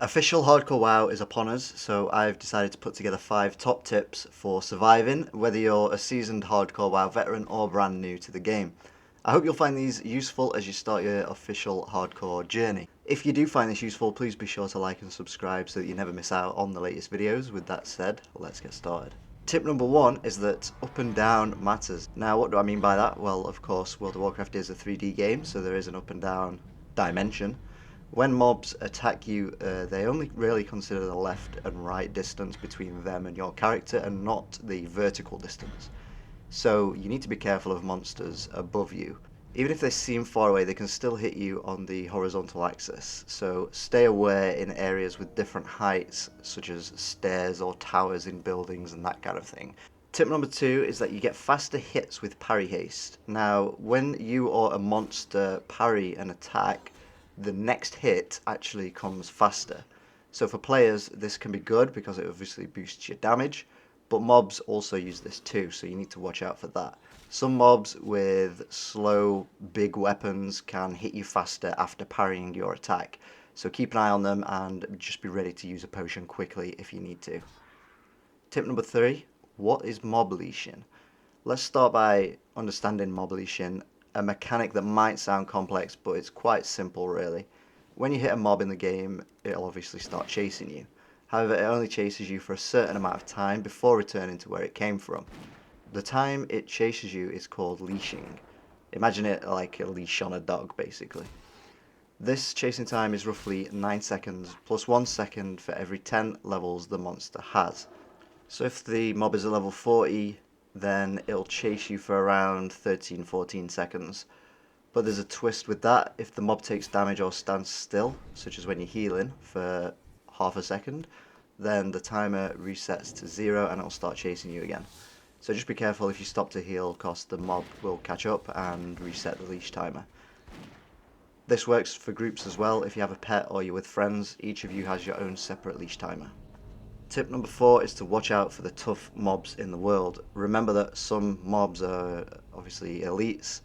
Official Hardcore WoW is upon us, so I've decided to put together 5 top tips for surviving, whether you're a seasoned Hardcore WoW veteran or brand new to the game. I hope you'll find these useful as you start your official Hardcore journey. If you do find this useful, please be sure to like and subscribe so that you never miss out on the latest videos. With that said, let's get started. Tip number 1 is that up and down matters. Now, what do I mean by that? Well, of course, World of Warcraft is a 3D game, so there is an up and down dimension. When mobs attack you, they only really consider the left and right distance between them and your character and not the vertical distance. So you need to be careful of monsters above you. Even if they seem far away, they can still hit you on the horizontal axis. So stay aware in areas with different heights, such as stairs or towers in buildings and that kind of thing. Tip number 2 is that you get faster hits with Parry Haste. Now, when you or a monster parry an attack, the next hit actually comes faster. So for players, this can be good because it obviously boosts your damage, but mobs also use this too, so you need to watch out for that. Some mobs with slow, big weapons can hit you faster after parrying your attack, so keep an eye on them and just be ready to use a potion quickly if you need to. Tip number 3, what is mob leashing? Let's start by understanding mob leashing, a mechanic that might sound complex, but it's quite simple really. When you hit a mob in the game, it'll obviously start chasing you. However, it only chases you for a certain amount of time before returning to where it came from. The time it chases you is called leashing. Imagine it like a leash on a dog, basically. This chasing time is roughly 9 seconds, plus 1 second for every 10 levels the monster has. So if the mob is at level 40, then it'll chase you for around 13-14 seconds. But there's a twist with that. If the mob takes damage or stands still, such as when you're healing for half a second, then the timer resets to 0 and it'll start chasing you again. So just be careful if you stop to heal, because the mob will catch up and reset the leash timer. This works for groups as well. If you have a pet or you're with friends, each of you has your own separate leash timer. Tip number 4 is to watch out for the tough mobs in the world. Remember that some mobs are obviously elites.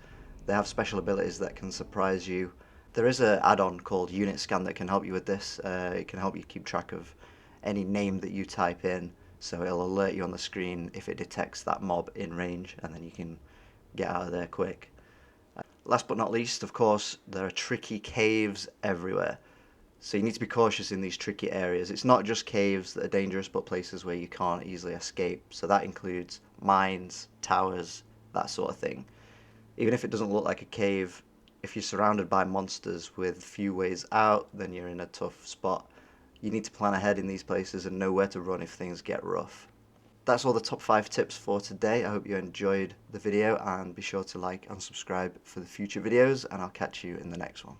They have special abilities that can surprise you. There is an add-on called Unit Scan that can help you with this. It can help you keep track of any name that you type in, so it'll alert you on the screen if it detects that mob in range, and then you can get out of there quick. Last but not least, of course, there are tricky caves everywhere. So you need to be cautious in these tricky areas. It's not just caves that are dangerous, but places where you can't easily escape. So that includes mines, towers, that sort of thing. Even if it doesn't look like a cave, if you're surrounded by monsters with few ways out, then you're in a tough spot. You need to plan ahead in these places and know where to run if things get rough. That's all the top 5 tips for today. I hope you enjoyed the video, and be sure to like and subscribe for the future videos, and I'll catch you in the next one.